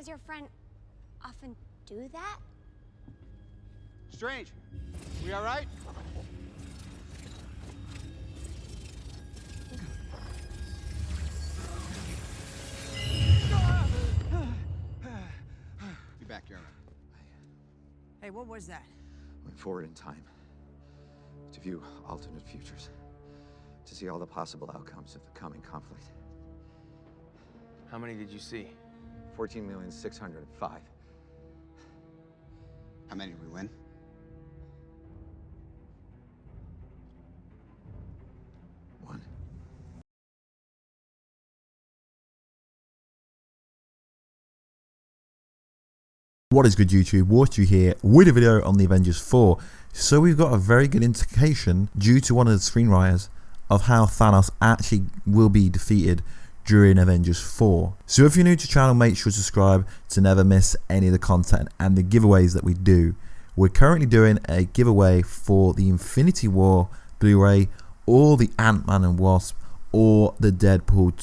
Does your friend often do that? Strange. We all right? Be back here. Hey, what was that? Went forward in time to view alternate futures, to see all the possible outcomes of the coming conflict. How many did you see? 14,605,000. How many did we win? One. What is good, YouTube? Warstu here with a video on the Avengers 4. So we've got a very good indication due to one of the screenwriters of how Thanos actually will be defeated during Avengers 4. So if you're new to the channel, make sure to subscribe to never miss any of the content and the giveaways that we do. We're currently doing a giveaway for the Infinity War Blu-ray, or the Ant-Man and Wasp, or the Deadpool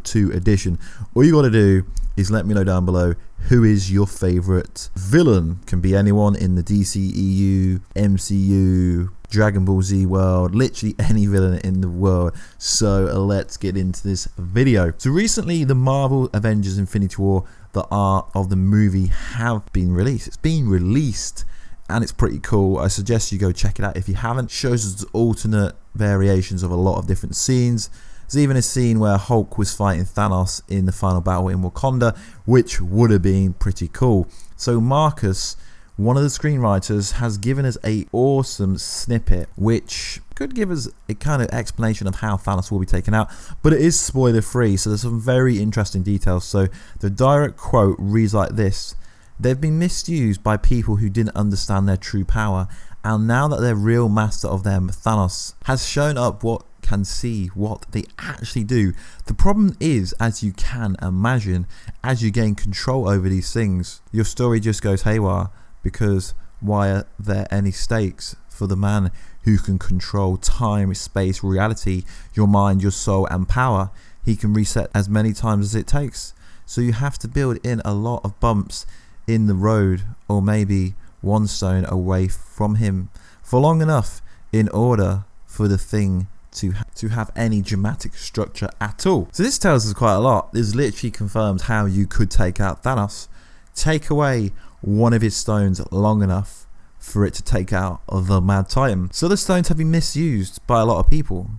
2 edition. All you gotta do is let me know down below who is your favorite villain. Can be anyone in the DCEU, MCU, Dragon Ball Z world, literally any villain in the world. So let's get into this video. So recently the Marvel Avengers Infinity War, the art of the movie, have been released. It's been released and it's pretty cool. I suggest you go check it out if you haven't. Shows us alternate variations of a lot of different scenes. There's even a scene where Hulk was fighting Thanos in the final battle in Wakanda, which would have been pretty cool. So Markus, one of the screenwriters, has given us a awesome snippet which could give us a kind of explanation of how Thanos will be taken out, but it is spoiler free, so there's some very interesting details. So the direct quote reads like this: "They've been misused by people who didn't understand their true power, and now that they're real master of them, Thanos has shown up what can see what they actually do. The problem is, as you can imagine, as you gain control over these things, your story just goes haywire, because why are there any stakes for the man who can control time, space, reality, your mind, your soul and power? He can reset as many times as it takes. So you have to build in a lot of bumps in the road, or maybe one stone away from him for long enough in order for the thing to have any dramatic structure at all." So this tells us quite a lot. This literally confirms how you could take out Thanos. Take away one of his stones long enough for it to take out the Mad Titan. So the stones have been misused by a lot of people,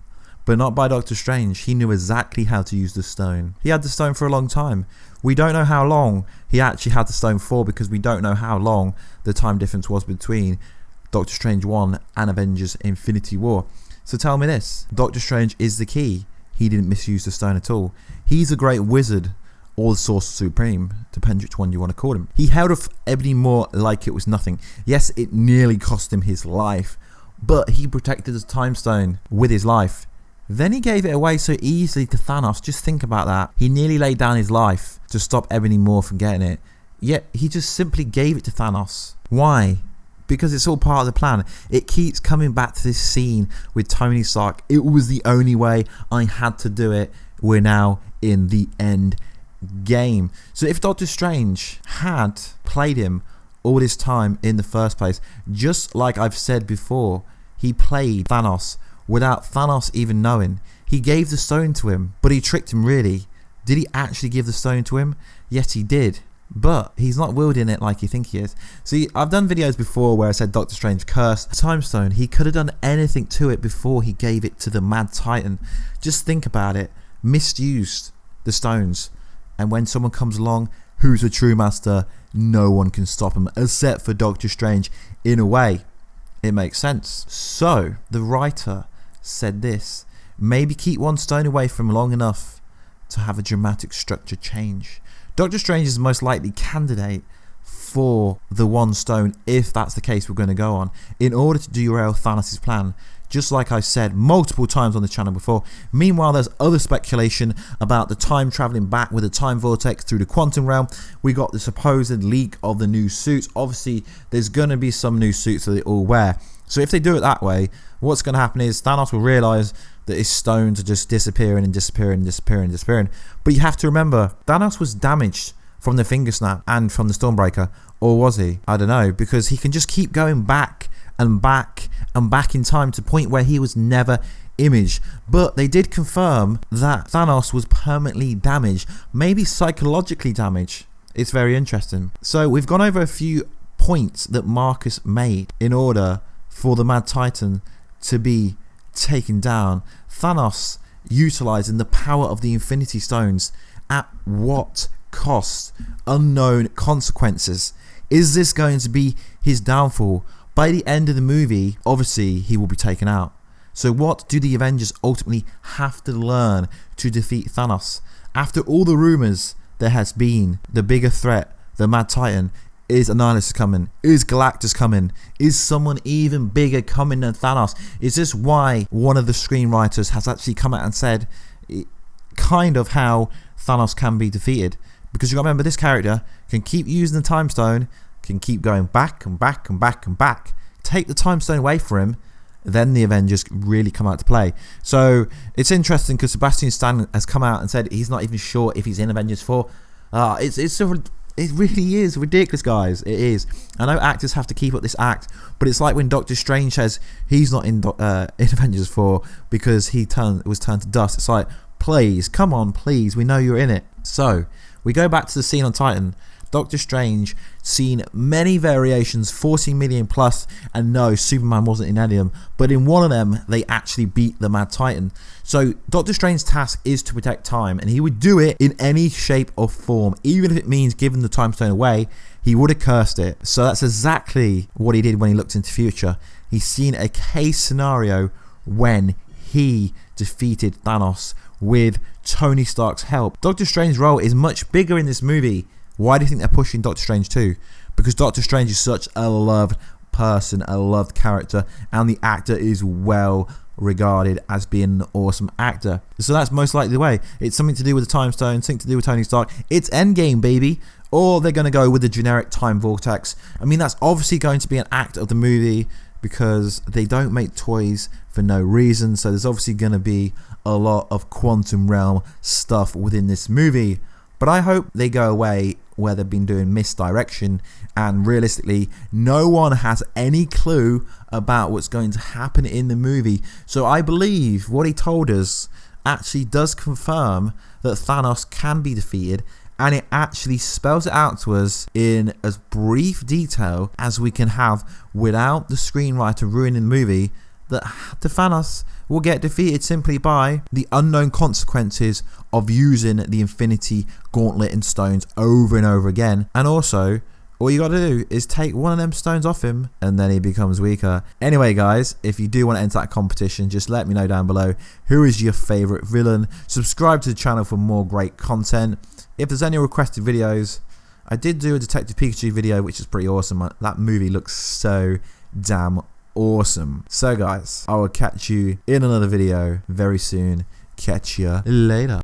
but not by Doctor Strange. He knew exactly how to use the stone. He had the stone for a long time. We don't know how long he actually had the stone for, because we don't know how long the time difference was between Doctor Strange 1 and Avengers Infinity War. So tell me this: Doctor Strange is the key. He didn't misuse the stone at all. He's a great wizard, or the Sorcerer Supreme, depends which one you want to call him. He held off Ebony Maw like it was nothing. Yes, it nearly cost him his life, but he protected the time stone with his life. Then he gave it away so easily to Thanos. Just think about that. He nearly laid down his life to stop Ebony Maw from getting it, yet he just simply gave it to Thanos. Why? Because it's all part of the plan. It keeps coming back to this scene with Tony Stark. It was the only way. I had to do it. We're now in the end game. So if Doctor Strange had played him all this time in the first place, just like I've said before, he played Thanos without Thanos even knowing. He gave the stone to him, but he tricked him really. Did he actually give the stone to him? Yes, he did. But he's not wielding it like you think he is. See, I've done videos before where I said Doctor Strange cursed the time stone. He could have done anything to it before he gave it to the Mad Titan. Just think about it. Misused the stones. And when someone comes along who's a true master, no one can stop him except for Doctor Strange. In a way, it makes sense. So the writer said this: maybe keep one stone away from him long enough to have a dramatic structure change. Doctor Strange is the most likely candidate for the one stone, if that's the case we're going to go on, in order to derail Thanos' plan, just like I said multiple times on the channel before. Meanwhile, there's other speculation about the time traveling back with a time vortex through the quantum realm. We got the supposed leak of the new suits. Obviously, there's going to be some new suits that they all wear. So if they do it that way, what's going to happen is Thanos will realize that his stones are just disappearing and disappearing and disappearing and disappearing. But you have to remember, Thanos was damaged from the finger snap and from the Stormbreaker, or was he? I don't know, because he can just keep going back and back and back in time to the point where he was never imaged. But they did confirm that Thanos was permanently damaged, maybe psychologically damaged. It's very interesting. So we've gone over a few points that Markus made in order for the Mad Titan to be taken down. Thanos utilizing the power of the Infinity Stones at what cost? Unknown consequences. Is this going to be his downfall? By the end of the movie, obviously he will be taken out. So what do the Avengers ultimately have to learn to defeat Thanos? After all the rumors there has been, the bigger threat, the Mad Titan, is Annihilus coming? Is Galactus coming? Is someone even bigger coming than Thanos? Is this why one of the screenwriters has actually come out and said kind of how Thanos can be defeated? Because you got to remember, this character can keep using the time stone, can keep going back and back and back and back. Take the time stone away from him, then the Avengers really come out to play. So it's interesting because Sebastian Stan has come out and said he's not even sure if he's in Avengers 4. It really is ridiculous, guys. It is. I know actors have to keep up this act, but it's like when Doctor Strange says he's not in Avengers 4 because he was turned to dust. It's like, please, come on, please. We know you're in it. So we go back to the scene on Titan. Doctor Strange seen many variations, 14 million plus, and no, Superman wasn't in any of them, but in one of them they actually beat the Mad Titan. So Doctor Strange's task is to protect time, and he would do it in any shape or form. Even if it means giving the time stone away, he would have cursed it. So that's exactly what he did when he looked into the future. He's seen a case scenario when he defeated Thanos with Tony Stark's help. Doctor Strange's role is much bigger in this movie. Why do you think they're pushing Doctor Strange 2? Because Doctor Strange is such a loved person, a loved character, and the actor is well regarded as being an awesome actor. So that's most likely the way. It's something to do with the time stone, something to do with Tony Stark. It's Endgame, baby. Or they're going to go with the generic time vortex. I mean, that's obviously going to be an act of the movie because they don't make toys for no reason. So there's obviously going to be a lot of quantum realm stuff within this movie. But I hope they go away where they've been doing misdirection, and realistically no one has any clue about what's going to happen in the movie. So I believe what he told us actually does confirm that Thanos can be defeated, and it actually spells it out to us in as brief detail as we can have without the screenwriter ruining the movie, that Thanos will get defeated simply by the unknown consequences of using the Infinity Gauntlet and stones over and over again. And also, all you got to do is take one of them stones off him and then he becomes weaker. Anyway, guys, if you do want to enter that competition, just let me know down below who is your favourite villain. Subscribe to the channel for more great content. If there's any requested videos, I did do a Detective Pikachu video, which is pretty awesome. That movie looks so damn awesome. So guys, I will catch you in another video very soon. Catch ya later.